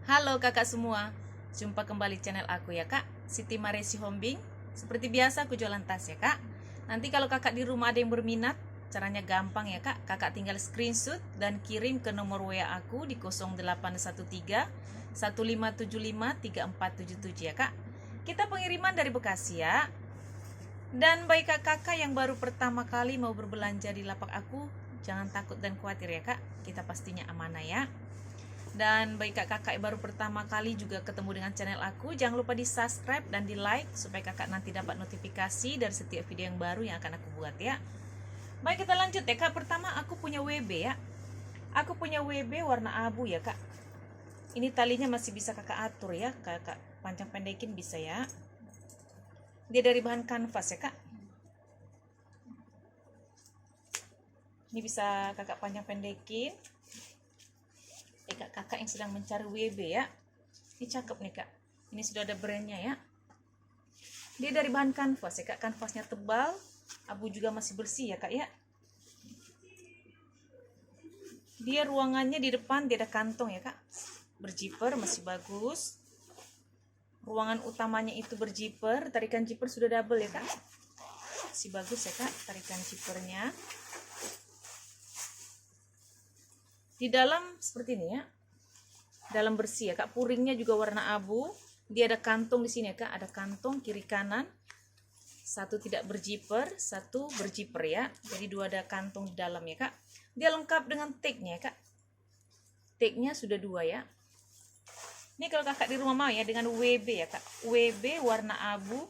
Halo kakak semua, jumpa kembali channel aku ya kak, Siti Maresi Hombing. Seperti biasa aku jualan tas ya kak. Nanti kalau kakak di rumah ada yang berminat, caranya gampang ya kak. Kakak tinggal screenshot dan kirim ke nomor WA aku di 0813 1575 3477 ya kak. Kita pengiriman dari Bekasi ya. Dan bagi kakak yang baru pertama kali mau berbelanja di lapak aku, jangan takut dan khawatir ya kak, kita pastinya amanah ya. Dan bagi kakak yang baru pertama kali juga ketemu dengan channel aku, jangan lupa di subscribe dan di like supaya kakak nanti dapat notifikasi dari setiap video yang baru yang akan aku buat ya. Baik, kita lanjut ya kak. Pertama aku punya WB ya. Aku punya WB warna abu ya kak. Ini talinya masih bisa kakak atur ya, kakak panjang pendekin bisa ya. Dia dari bahan kanvas ya kak. Ini bisa kakak panjang pendekin. Kakak yang sedang mencari WB ya. Ini cakep nih kak. Ini sudah ada brandnya ya. Dia dari bahan kanvas ya kak. Kanvasnya tebal, abu juga masih bersih ya kak ya. Dia ruangannya di depan dia ada kantong ya kak. Berjiper masih bagus. Ruangan utamanya itu berjiper. Tarikan jiper sudah double ya kak. Masih bagus ya kak tarikan jipernya. Di dalam seperti ini ya. Dalam bersih ya kak. Puringnya juga warna abu. Dia ada kantong di sini ya kak. Ada kantong kiri kanan. Satu tidak berjiper, satu berjiper ya. Jadi dua ada kantong di dalam ya kak. Dia lengkap dengan tagnya ya kak. Tagnya sudah dua ya. Ini kalau kakak di rumah mau ya dengan WB ya kak. WB warna abu.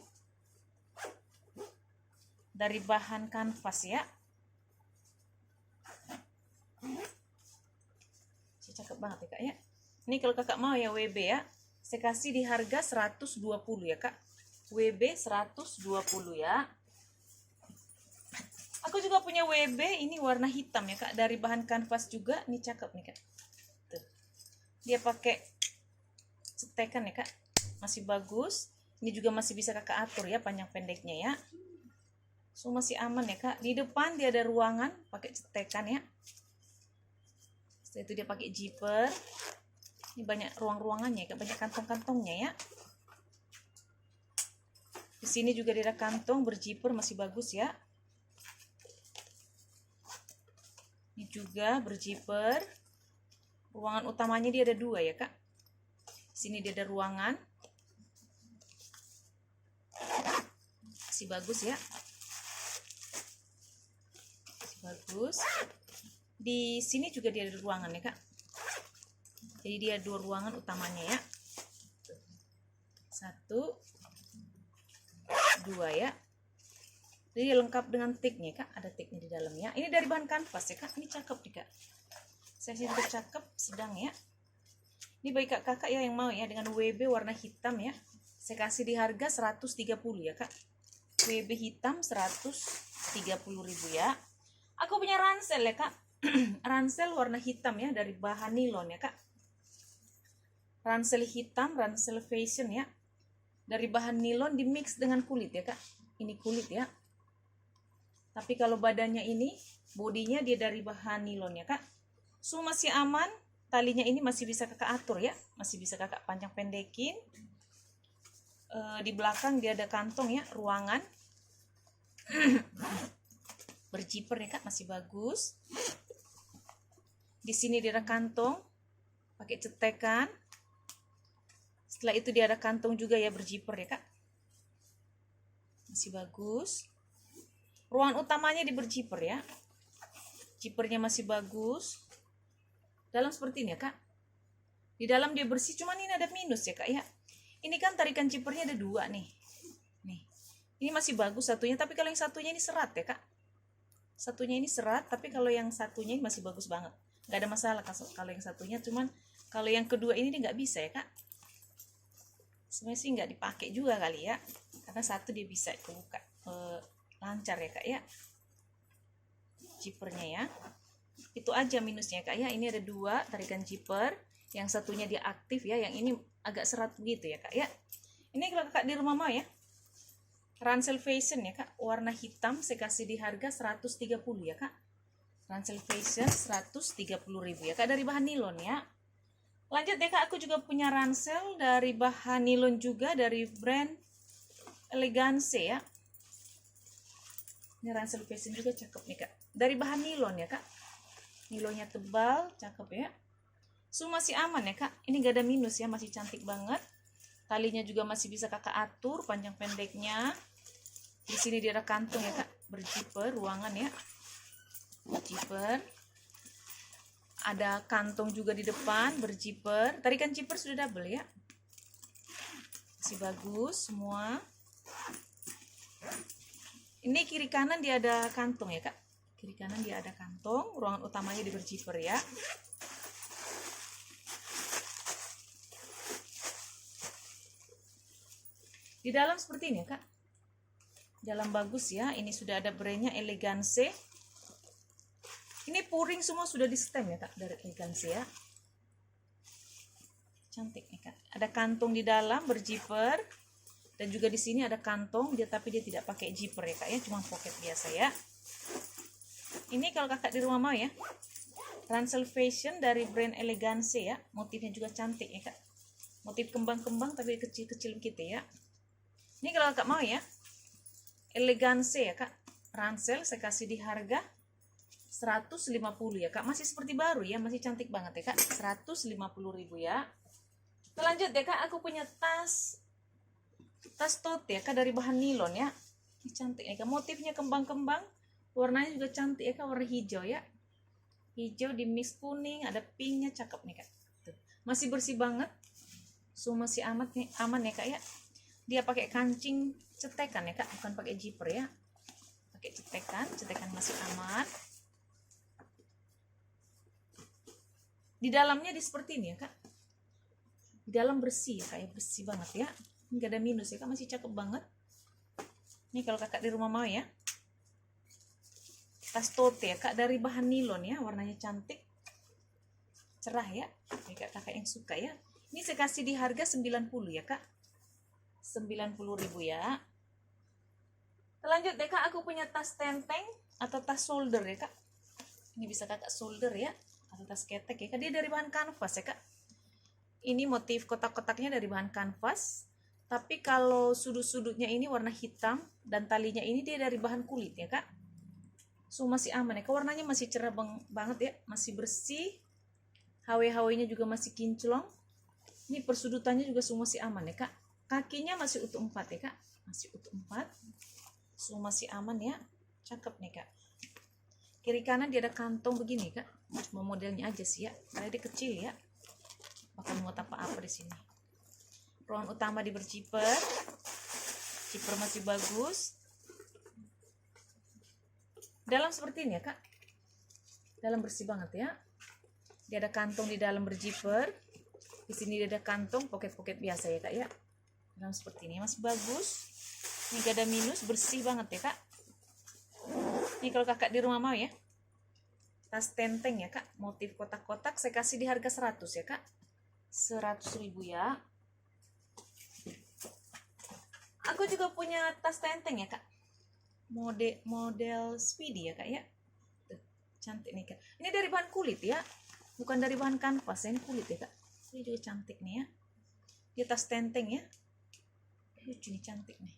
Dari bahan kanvas ya. Cakep banget ya kak ya. Ini kalau kakak mau ya WB ya, saya kasih di harga 120 ya kak. WB 120 ya. Aku juga punya WB ini warna hitam ya kak, dari bahan kanvas juga. Ini cakep nih kak. Tuh. Dia pakai cetekan ya kak, masih bagus. Ini juga masih bisa kakak atur ya panjang pendeknya ya. So masih aman ya kak. Di depan dia ada ruangan pakai cetekan ya. Setelah itu dia pakai zipper. Ini banyak ruang-ruangannya ya, banyak kantong-kantongnya ya. Di sini juga dia ada kantong berzipper masih bagus ya. Ini juga berzipper. Ruangan utamanya dia ada dua ya kak. Di sini dia ada ruangan. Masih bagus ya. Masih bagus. Di sini juga dia ada ruangan ya kak. Jadi dia dua ruangan utamanya ya. Satu, dua ya. Jadi lengkap dengan tagnya kak. Ada tagnya di dalamnya. Ini dari bahan kanvas ya kak. Ini cakep nih kak. Saya sih cakep sedang ya. Ini bagi kakak ya yang mau ya dengan WB warna hitam ya. Saya kasih di harga 130 ya kak. WB hitam 130.000 ya. Aku punya ransel ya kak. Ransel warna hitam ya dari bahan nilon ya kak. Ransel hitam, ransel fashion ya. Dari bahan nilon di mix dengan kulit ya kak. Ini kulit ya. Tapi kalau badannya ini, bodinya dia dari bahan nilon ya kak. So masih aman. Talinya ini masih bisa kakak atur ya. Masih bisa kakak panjang pendekin. Di belakang dia ada kantong ya, ruangan. Berjiper ya kak, masih bagus. Di sini dia ada kantong. Pakai cetekan. Setelah itu dia ada kantong juga ya berjiper ya kak. Masih bagus. Ruangan utamanya di berjiper ya. Jipernya masih bagus. Dalam seperti ini ya kak. Di dalam dia bersih, cuman ini ada minus ya kak ya. Ini kan tarikan jipernya ada dua nih. Nih. Ini masih bagus satunya, tapi kalau yang satunya ini serat ya kak. Satunya ini serat, tapi kalau yang satunya ini masih bagus banget. Nggak ada masalah kalau yang satunya, cuman kalau yang kedua ini nggak bisa ya kak. Sebenarnya sih nggak dipakai juga kali ya, karena satu dia bisa kebuka lancar ya kak ya. Zippernya ya. Itu aja minusnya kak ya. Ini ada dua tarikan zipper. Yang satunya dia aktif ya. Yang ini agak serat gitu ya kak ya. Ini kalau kakak di rumah mau ya. Ransel fashion ya kak. Warna hitam saya kasih di harga 130 ya kak. Ransel fashion 130.000 ya kak. Dari bahan nilon ya. Lanjut deh kak, aku juga punya ransel dari bahan nilon juga, dari brand Elegance ya. Ini ransel fashion juga cakep nih kak, dari bahan nilon ya kak. Nilonnya tebal, cakep ya. So masih aman ya kak, ini gak ada minus ya, masih cantik banget. Talinya juga masih bisa kakak atur panjang pendeknya. Di sini dia ada kantong ya kak, berjiper ruangan ya, berjiper. Ada kantong juga di depan, berjiper. Tadi kan zipper sudah double ya, masih bagus semua. Ini kiri kanan dia ada kantong ya kak, kiri kanan dia ada kantong. Ruangan utamanya di berjiper ya. Di dalam seperti ini ya kak, dalam bagus ya. Ini sudah ada brandnya Elegance. Ini puring semua sudah di stem ya kak, dari Elegance ya. Cantik nih kak. Ada kantong di dalam berjiper, dan juga di sini ada kantong dia, tapi dia tidak pakai zipper ya kak ya, cuma pocket biasa ya. Ini kalau kakak di rumah mau ya, ransel fashion dari brand Elegance ya. Motifnya juga cantik ya kak, motif kembang-kembang tapi kecil-kecil gitu ya. Ini kalau kakak mau ya, Elegance ya kak, ransel saya kasih di harga 150 ya kak, masih seperti baru ya, masih cantik banget ya kak, 150.000 ya. Lanjut ya kak, aku punya tas tote ya kak, dari bahan nilon ya. Ini cantik ya kak, motifnya kembang-kembang, warnanya juga cantik ya kak, warna hijau ya, hijau di mix kuning, ada pinknya, cakep nih kak. Tuh, masih bersih banget, so masih aman ya kak ya. Dia pakai kancing cetekan ya kak, bukan pakai zipper ya, pakai cetekan masih aman. Di dalamnya di seperti ini ya kak, di dalam bersih ya kak ya, bersih banget ya, nggak ada minus ya kak, masih cakep banget. Ini kalau kakak di rumah mau ya, tas tote ya kak, dari bahan nilon ya, warnanya cantik, cerah ya, kakak yang suka ya. Ini saya kasih di harga 90 ya kak, 90.000 ya. Lanjut deh kak, aku punya tas tenteng atau tas shoulder ya kak. Ini bisa kakak shoulder ya, atau tas ketek ya kak. Dia dari bahan kanvas ya kak. Ini motif kotak-kotaknya dari bahan kanvas, tapi kalau sudut-sudutnya ini warna hitam, dan talinya ini dia dari bahan kulit ya kak. So masih aman ya kak, warnanya masih cerah banget ya, masih bersih. HW-HW-nya juga masih kinclong. Ini persudutannya juga semua masih aman ya kak. Kakinya masih utuh 4 ya kak, masih utuh 4. So masih aman ya, cakep nih kak. Kiri kanan dia ada kantong begini kak, cuma modelnya aja sih ya, karena dia kecil ya, bakal muat apa-apa di sini. Ruang utama di berjiper, zipper masih bagus. Dalam seperti ini ya kak, dalam bersih banget ya. Dia ada kantong di dalam berjiper, di sini dia ada kantong pocket biasa ya kak ya. Dalam seperti ini masih bagus, ini gak ada minus, bersih banget ya kak. Ini kalau kakak di rumah mau ya, tas tenteng ya kak, motif kotak-kotak, saya kasih di harga 100 ya kak, 100.000 ya. Aku juga punya tas tenteng ya kak, model Speedy ya kak ya. Tuh, cantik nih kak, ini dari bahan kulit ya, bukan dari bahan kanvas, ini kulit ya kak. Ini juga cantik nih ya, dia tas tenteng ya, lucu nih, cantik nih.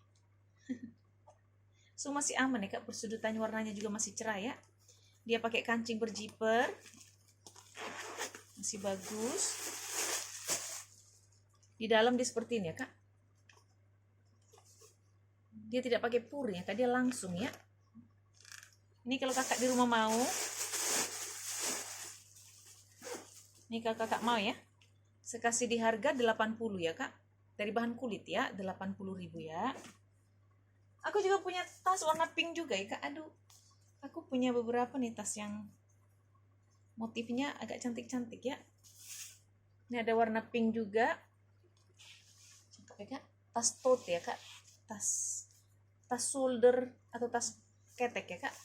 So masih aman ya kak, persudutannya warnanya juga masih cerah ya. Dia pakai kancing berjiper, masih bagus. Di dalam dia seperti ini ya kak, dia tidak pakai puring ya kak, dia langsung ya. Ini kalau kakak di rumah mau, ini kalau kakak mau ya, saya kasih di harga 80 ya kak, dari bahan kulit ya, 80.000 ya. Aku juga punya tas warna pink juga ya kak. Aduh, aku punya beberapa nih tas yang motifnya agak cantik-cantik ya. Ini ada warna pink juga, cakep ya kak. Tas tote ya kak, tas shoulder atau tas ketek ya kak.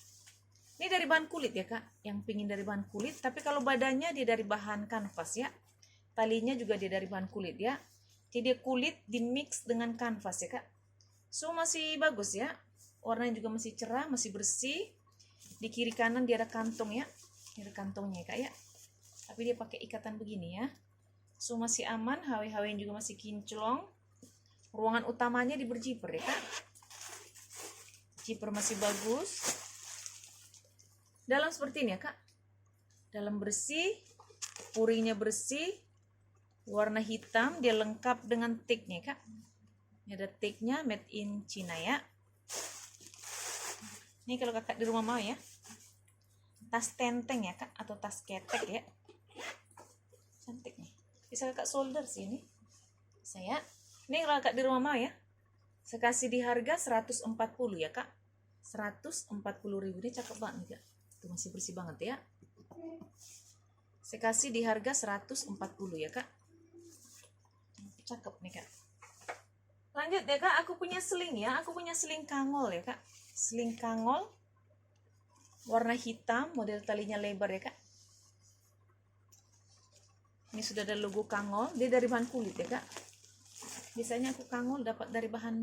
Ini dari bahan kulit ya kak, yang pingin dari bahan kulit, tapi kalau badannya dia dari bahan kanvas ya. Talinya juga dia dari bahan kulit ya, jadi dia kulit di mix dengan kanvas ya kak. So masih bagus ya, warnanya juga masih cerah, masih bersih. Di kiri kanan dia ada kantong ya, ini ada kantongnya ya kak ya, tapi dia pakai ikatan begini ya. So masih aman, HW-HW juga masih kinclong. Ruangan utamanya di berjiper ya kak. Jiper masih bagus. Dalam seperti ini ya kak. Dalam bersih, puringnya bersih, warna hitam, dia lengkap dengan tagnya kak. Ini ada tagnya made in China ya. Ini kalau kakak di rumah mau ya, tas tenteng ya kak, atau tas ketek ya. Cantik nih. Bisa kakak solder sih ini. Saya. Ini kalau kakak di rumah mau ya. Saya kasih di harga 140 ya kak. 140.000, ini cakep banget nih kak. Itu masih bersih banget ya. Saya kasih di harga 140 ya kak. Cakep nih kak. Lanjut ya kak, aku punya seling ya. Aku punya seling kangol ya kak. Seling kangol warna hitam, model talinya lebar ya kak. Ini sudah ada logo kangol. Dia dari bahan kulit ya kak. Biasanya aku kangol dapat dari bahan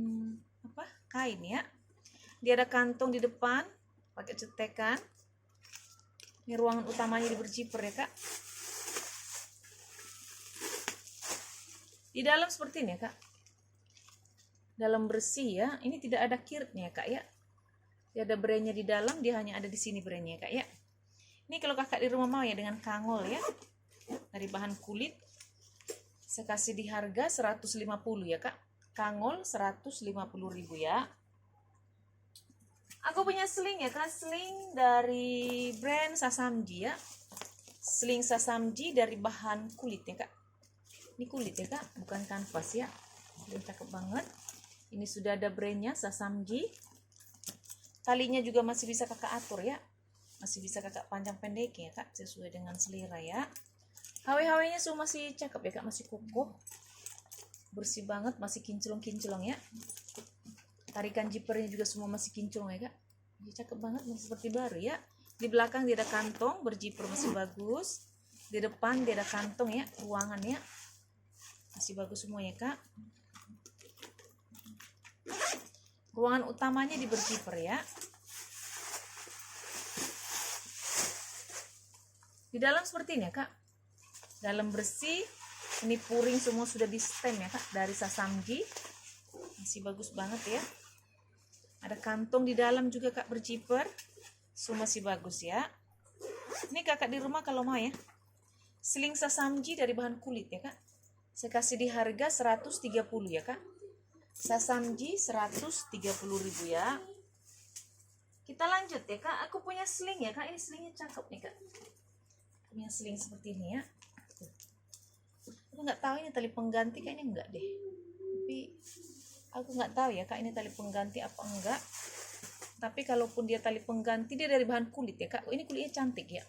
apa? Kain ya. Dia ada kantong di depan, pakai cetekan. Ini ruangan utamanya di berjiper ya kak. Di dalam seperti ini ya kak. Dalam bersih ya. Ini tidak ada kirtnya ya kak ya. Dia ada brandnya di dalam, dia hanya ada di sini brandnya ya kak ya. Ini kalau kakak di rumah mau ya dengan kangol ya. Dari bahan kulit. Saya kasih di harga 150 ya kak. Kangol 150.000 ya. Aku punya seling ya kak. Seling dari brand Sasamji ya. Seling Sasamji dari bahan kulit ya kak. Ini kulit ya kak, bukan kanvas ya. Ini cakep banget. Ini sudah ada brandnya Sasamji. Talinya juga masih bisa kakak atur ya. Masih bisa kakak panjang pendek ya kak, sesuai dengan selera ya. HW-HW-nya semua masih cakep ya kak, masih kokoh. Bersih banget, masih kinclong-kinclong ya. Tarikan jipernya juga semua masih kinclong ya kak. Ini cakep banget, masih seperti baru ya. Di belakang dia ada kantong, berjiper masih bagus. Di depan dia ada kantong ya, ruangan ya. Masih bagus semua ya kak. Ruangan utamanya di berjiper ya. Di dalam seperti ini ya kak. Dalam bersih. Ini puring semua sudah di stem ya kak. Dari Sasamji. Masih bagus banget ya. Ada kantong di dalam juga kak berjiper. Semua masih bagus ya. Ini kakak di rumah kalau mau ya. Seling Sasamji dari bahan kulit ya kak. Saya kasih di harga 130 ya kak. Sasamji 130.000 ya. Kita lanjut ya kak. Aku punya seling ya kak. Ini selingnya cakep nih kak. Punya seling seperti ini ya. Aku nggak tahu ini tali pengganti, kayaknya enggak deh. Tapi aku nggak tahu ya kak ini tali pengganti apa enggak. Tapi kalaupun dia tali pengganti, dia dari bahan kulit ya kak. Ini kulitnya cantik ya.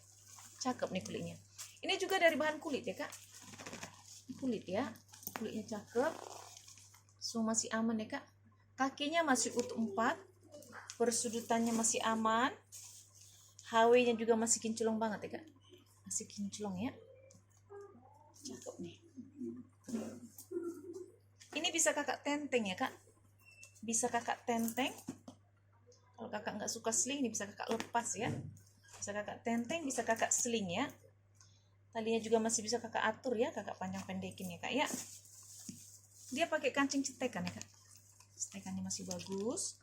Cakep nih kulitnya. Ini juga dari bahan kulit ya kak. Kulit ya. Kulitnya cakep. So masih aman ya kak. Kakinya masih utuh 4. Persudutannya masih aman. HW-nya juga masih kinclong banget ya kak. Masih kinclong ya. Cakep nih. Ini bisa kakak tenteng ya kak. Bisa kakak tenteng. Kalau kakak nggak suka sling, ini bisa kakak lepas ya. Bisa kakak tenteng, bisa kakak sling ya. Talinya juga masih bisa kakak atur ya. Kakak panjang pendekin ya kak ya. Dia pakai kancing cetekan ya kak. Cetekannya masih bagus.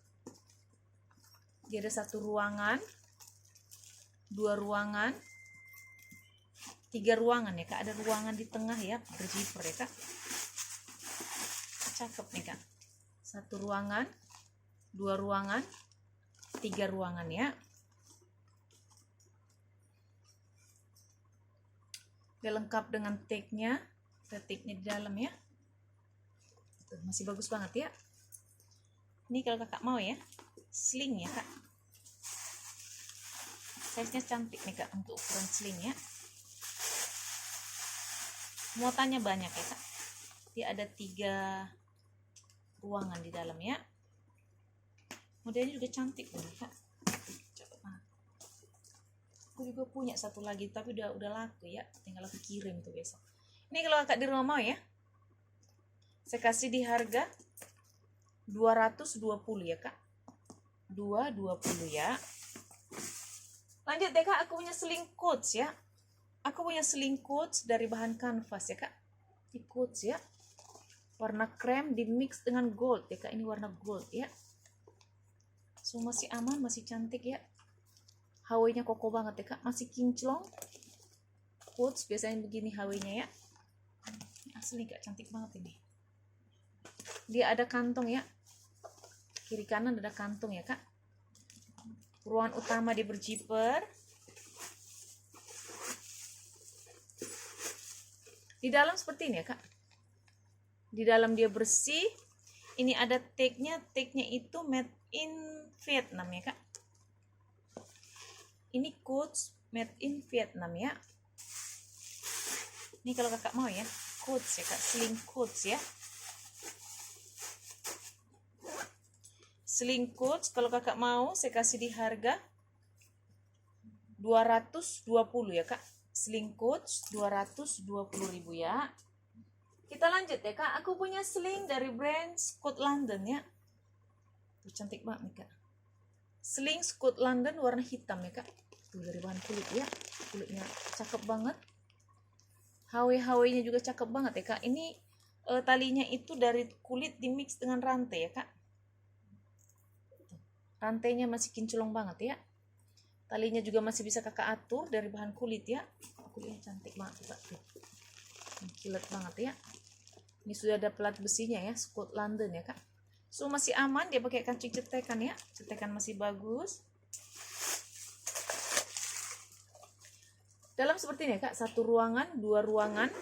Dia ada 1 ruangan, 2 ruangan, 3 ruangan ya kak. Ada ruangan di tengah ya, berjiper ya kak. Cakep nih kak. 1 ruangan, 2 ruangan, 3 ruangan ya. Dia lengkap dengan tagnya. Ada tagnya di dalam ya. Tuh, masih bagus banget ya. Ini kalau kakak mau ya, sling ya kak. Size-nya cantik nih kak untuk ukuran sling ya. Muatannya banyak ya kak. Dia ada 3 ruangan di dalam ya. Modelnya juga cantik nih kak. Aku juga punya 1 lagi tapi udah laku ya. Tinggal aku kirim tuh besok. Ini kalau kakak di rumah mau ya. Saya kasih di harga 220 ya kak. 220 ya. Lanjut deh kak, aku punya seling coach ya. Aku punya seling coach dari bahan kanvas ya kak. Ini quotes ya, warna krem di mix dengan gold ya kak, ini warna gold ya. So masih aman, masih cantik ya, HW-nya kokoh banget ya kak, masih kinclong. Quotes biasanya begini HW-nya ya, ini asli kak, cantik banget ini. Dia ada kantong ya, kiri kanan ada kantong ya kak. Ruangan utama dia berzipper. Di dalam seperti ini ya kak, di dalam dia bersih. Ini ada tag-nya itu made in Vietnam ya kak. Ini quotes made in Vietnam ya. Ini kalau kakak mau ya, quotes ya kak, sling quotes ya. Sling quotes kalau kakak mau saya kasih di harga 220 ya kak. Sling quotes 220.000 ya. Kita lanjut ya kak, aku punya sling dari brand Scott London ya. Tuh, cantik banget nih kak. Sling Scott London warna hitam ya kak. Tuh, dari bahan kulit ya, kulitnya cakep banget. HW-HW-nya juga cakep banget ya kak. Ini talinya itu dari kulit dimix dengan rantai ya kak. Rantainya masih kinclong banget ya. Talinya juga masih bisa kakak atur dari bahan kulit ya. Kulitnya cantik banget kak. Kilat banget ya. Ini sudah ada pelat besinya ya, Scott London ya kak. So masih aman, dia pakai kancing cetekan ya. Cetekan masih bagus. Dalam seperti ini ya kak, 1 ruangan, 2 ruangan,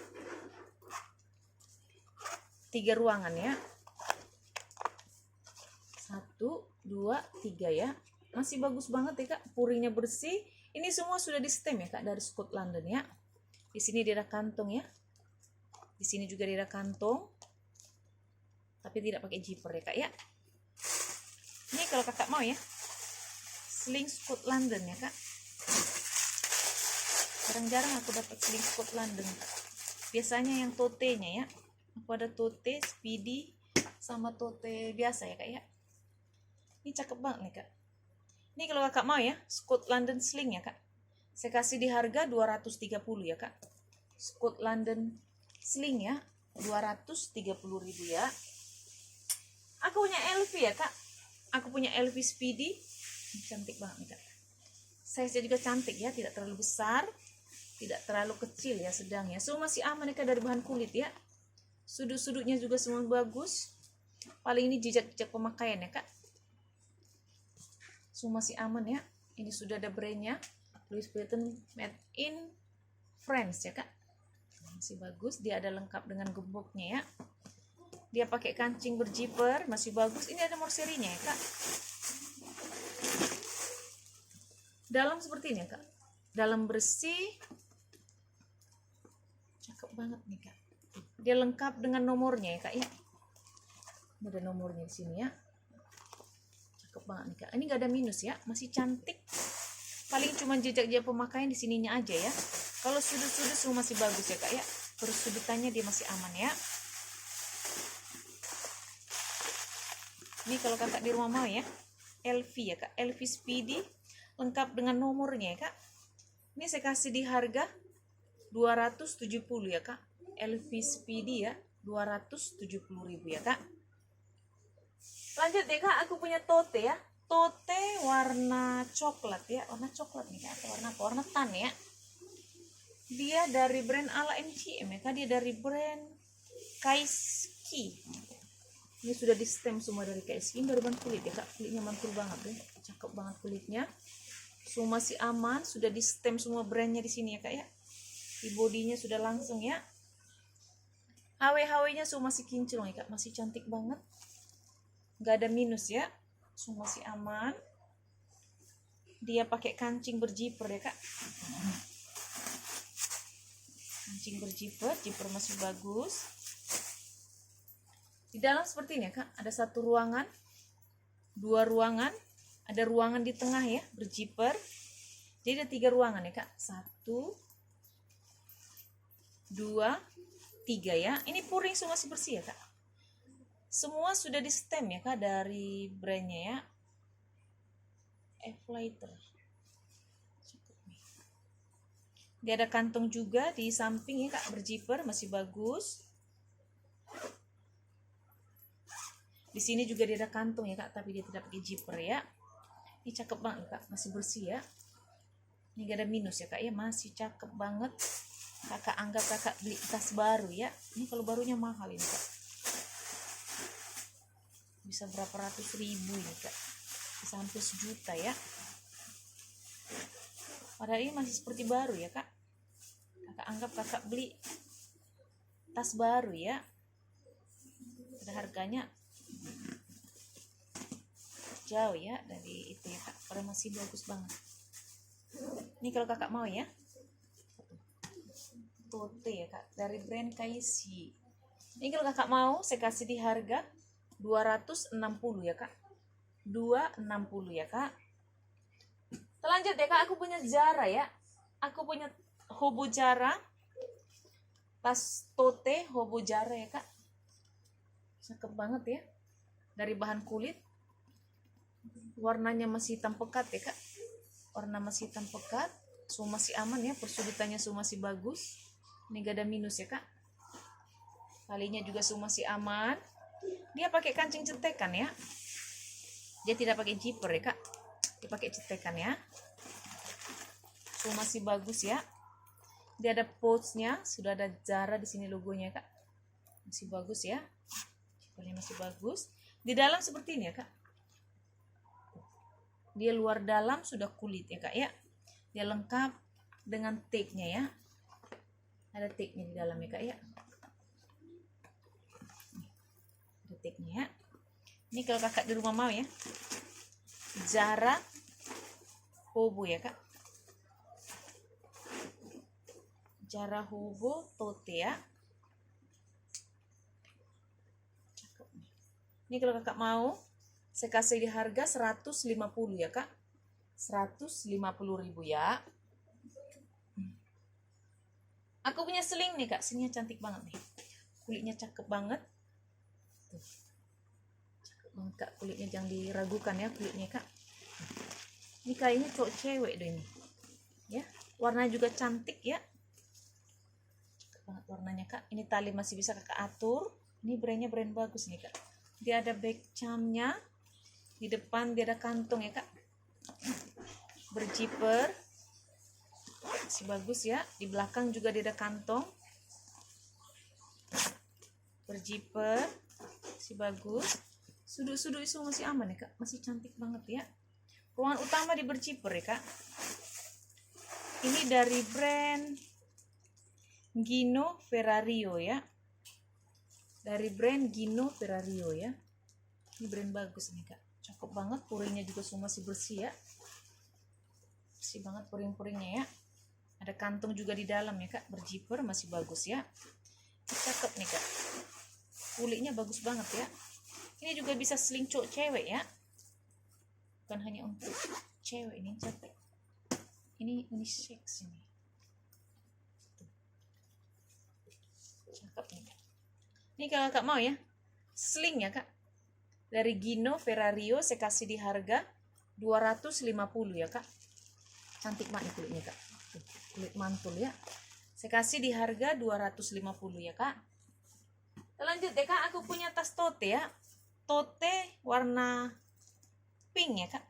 3 ruangan ya. 1, 2, 3 ya. Masih bagus banget ya kak, puringnya bersih. Ini semua sudah di stem ya kak, dari Scott London ya. Di sini dia ada kantong ya. Di sini juga dia ada kantong. Tapi tidak pakai zipper ya kak ya. Ini kalau kakak mau ya, sling Scott London ya kak. Jarang-jarang aku dapat sling Scott London. Biasanya yang tote-nya ya. Aku ada tote, speedy, sama tote biasa ya kak ya. Ini cakep banget nih kak. Ini kalau kakak mau ya, Scott London sling ya kak. Saya kasih di harga 230 ya kak. Scott London sling ya, 230.000 ya. Aku punya LV ya kak. Aku punya LV Speedy. Ini cantik banget nih kak. Size-nya juga cantik ya, tidak terlalu besar, tidak terlalu kecil ya, sedang ya. So masih aman ya kak, dari bahan kulit ya. Sudut-sudutnya juga semua bagus. Paling ini jejak-jejak pemakaian ya kak. So masih aman ya. Ini sudah ada brandnya, Louis Vuitton made in France ya kak. Masih bagus, dia ada lengkap dengan gemboknya ya. Dia pakai kancing berzipper, masih bagus. Ini ada morserinya ya kak. Dalam seperti ini ya kak, dalam bersih, cakep banget nih kak. Dia lengkap dengan nomornya ya kak ya. Ini ada nomornya di sini ya. Cakep banget nih kak. Ini nggak ada minus ya, masih cantik. Paling cuma jejak-jejak pemakaian di sininya aja ya. Kalau sudut-sudut semua masih bagus ya kak ya. Persudutannya dia masih aman ya. Ini kalau kakak di rumah mau ya, LV ya kak, LV Speedy lengkap dengan nomornya ya kak. Ini saya kasih di harga 270 ya kak. LV Speedy ya, 270.000 ya kak. Lanjut ya kak, aku punya tote ya. Tote warna coklat ya, warna coklat nih kak, atau warna apa? Warna tan ya. Dia dari brand ala MCM ya kak, dia dari brand Kaiski. Ini sudah di stem semua dari Kaiski, dari bahan kulit ya kak. Kulitnya mantul banget ya, cakep banget kulitnya. So masih aman, sudah di stem semua brandnya di sini ya kak ya. Di bodinya sudah langsung ya. HW-HW-nya so masih kinclong ya kak, masih cantik banget. Nggak ada minus ya, so masih aman. Dia pakai kancing berzipper ya kak. Kancing berzipper, zipper masih bagus. Di dalam seperti ini ya kak, ada 1 ruangan, 2 ruangan, ada ruangan di tengah ya, berzipper. Jadi ada 3 ruangan ya kak, 1, 2, 3 ya. Ini puring semua masih bersih ya kak. Semua sudah di stem ya kak, dari brandnya ya, F-Lighter. Dia ada kantong juga di samping ya kak, berzipper masih bagus. Di sini juga dia ada kantong ya kak, tapi dia tidak pakai zipper ya. Ini cakep banget kak, masih bersih ya. Ini gak ada minus ya kak ya, masih cakep banget. Kakak anggap kakak beli tas baru ya. Ini kalau barunya mahal ini kak, bisa berapa ratus ribu ini kak, bisa hampir 1 juta ya. Padahal ini masih seperti baru ya kak. Kakak anggap kakak beli tas baru ya. Ada harganya jauh ya dari itu ya kak, padahal masih bagus banget. Ini kalau kakak mau ya, tote ya kak, dari brand Kaisi. Ini kalau kakak mau saya kasih di harga 260 ya kak, 260 ya kak. Lanjut ya kak, aku punya Zara ya, aku punya Hobo Zara, tas tote Hobo Zara ya kak, cakep banget ya, dari bahan kulit, warnanya masih hitam pekat ya kak, warna masih hitam pekat, semua masih aman ya, persudutannya semua masih bagus, ini gak ada minus ya kak, talinya juga semua masih aman. Dia pakai kancing cetekan ya, dia tidak pakai zipper ya kak, dia pakai cetekan ya, semua masih bagus ya. Dia ada pouchnya, sudah ada Zara di sini logonya kak, masih bagus ya, zippernya masih bagus. Di dalam seperti ini ya kak, dia luar dalam sudah kulit ya kak ya, dia lengkap dengan tagnya ya, ada tagnya di dalam ya kak ya, ada tagnya ya. Ini kalau kakak di rumah mau ya, Zara Hobo ya kak, Zara Hobo tote ya. Ini kalau kakak mau saya kasih di harga 150 ya kak, 150.000 ya. Aku punya seling nih kak, selingnya cantik banget nih, kulitnya cakep banget. Tuh. Cakep banget kak, kulitnya jangan diragukan ya kulitnya kak. Ini kayaknya cowok cewek deh ini ya, warnanya juga cantik ya, cakep banget warnanya kak. Ini tali masih bisa kakak atur, ini brandnya brand bagus nih kak. Dia ada back charmnya, di depan dia ada kantong ya kak, berzipper, masih bagus ya. Di belakang juga dia ada kantong, berzipper, masih bagus. Sudut-sudut itu masih aman ya kak, masih cantik banget ya. Ruangan utama di berzipper ya kak. Ini dari brand Gino Ferrario ya, dari brand Gino Ferrario ya. Ini brand bagus nih kak, cakep banget, puringnya juga semua masih bersih ya, bersih banget puring-puringnya ya. Ada kantong juga di dalam ya kak, berzipper, masih bagus ya. Cakep nih kak, kulitnya bagus banget ya. Ini juga bisa seling cowok cewek ya, bukan hanya untuk cewek. Ini cantik, ini seksi nih, cakep nih kak. Ini kalau kakak mau ya, sling ya kak, dari Gino Ferrario, saya kasih di harga 250 ya kak. Cantik banget kulitnya kak, tuh, kulit mantul ya. Saya kasih di harga 250 ya kak. Lanjut ya kak, aku punya tas tote ya, tote warna pink ya kak,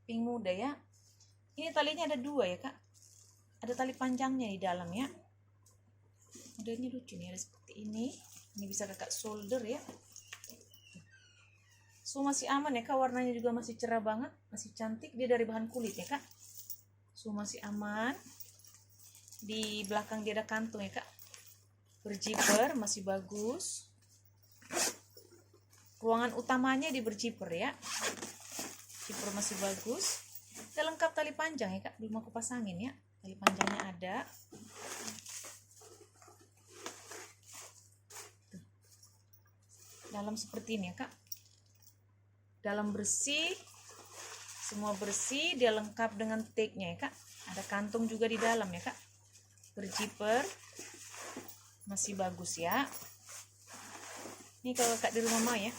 pink muda ya. Ini talinya ada 2 ya kak, ada tali panjangnya di dalam ya. Modelnya lucu nih, ada seperti ini bisa kakak solder ya. So masih aman ya kak, warnanya juga masih cerah banget, masih cantik. Dia dari bahan kulit ya kak, so masih aman. Di belakang dia ada kantong ya kak, berzipper, masih bagus. Ruangan utamanya di berzipper ya, zipper masih bagus. Kita lengkap tali panjang ya kak, belum aku pasangin ya, tali panjangnya ada. Tuh. Dalam seperti ini ya kak, dalam bersih, semua bersih. Dia lengkap dengan tagnya ya kak, ada kantong juga di dalam ya kak, berzipper, masih bagus ya. Ini kalau kak di rumah mau ya,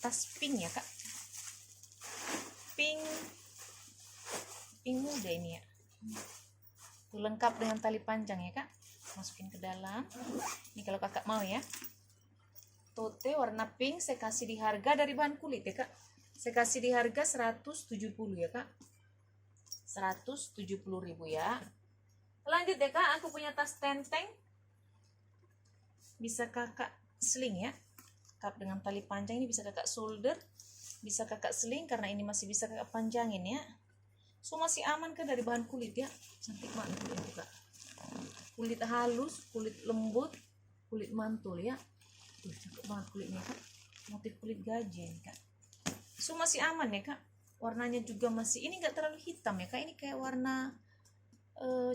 tas pink ya kak, pink muda ini ya. Tuh, lengkap dengan tali panjang ya kak, masukin ke dalam. Ini kalau kakak mau ya, tote warna pink saya kasih di harga dari bahan kulit ya kak. Saya kasih di harga 170 ya kak. 170.000 ya. Lanjut ya kak, aku punya tas tenteng. Bisa kakak sling ya. Kap dengan tali panjang ini bisa kakak solder. Bisa kakak sling karena ini masih bisa kakak panjangin ya. So masih aman kan dari bahan kulit ya. Cantik banget kulit kak. Kulit halus, kulit lembut, kulit mantul ya. Tuh cakep banget kulitnya kak. Motif kulit gajen kak. So masih aman ya kak. Warnanya juga masih, ini enggak terlalu hitam ya kak. Ini kayak warna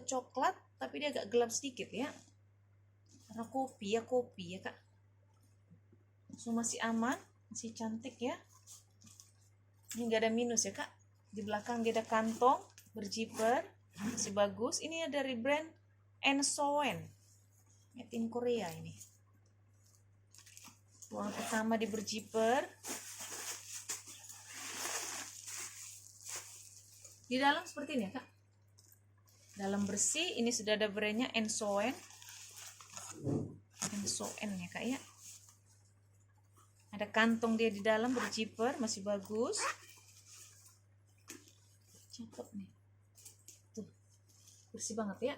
coklat tapi dia agak gelap sedikit ya. Warna kopi ya kak. So masih aman, masih cantik ya. Ini enggak ada minus ya kak. Di belakang dia ada kantong berjiper, masih bagus. Ini dari brand Ensoen, made in Korea ini. Ruang pertama di berjiper. Di dalam seperti ini ya kak. Dalam bersih, ini sudah ada brandnya Ensoen. Ensoen ya kak ya. Ada kantong dia di dalam berjiper, masih bagus. Cakep nih. Tuh, bersih banget ya.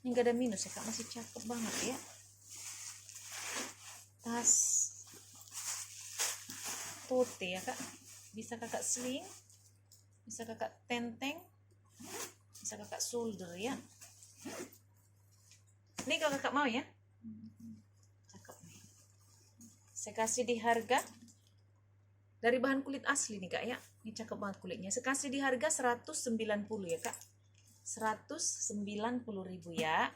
Ini enggak ada minus ya kak, masih cakep banget ya. Tas tote ya kak. Bisa kakak sling, bisa kakak tenteng, bisa kakak solder ya. Ini kalau kakak mau ya. Cakep nih. Saya kasih di harga dari bahan kulit asli nih kak ya. Ini cakep banget kulitnya. Saya kasih di harga 190 ya kak. 190.000 ya.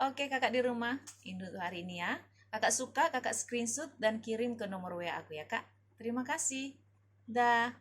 Oke kakak di rumah, ini untuk hari ini ya. Kakak suka, kakak screenshot dan kirim ke nomor WA aku ya kak. Terima kasih. Dah.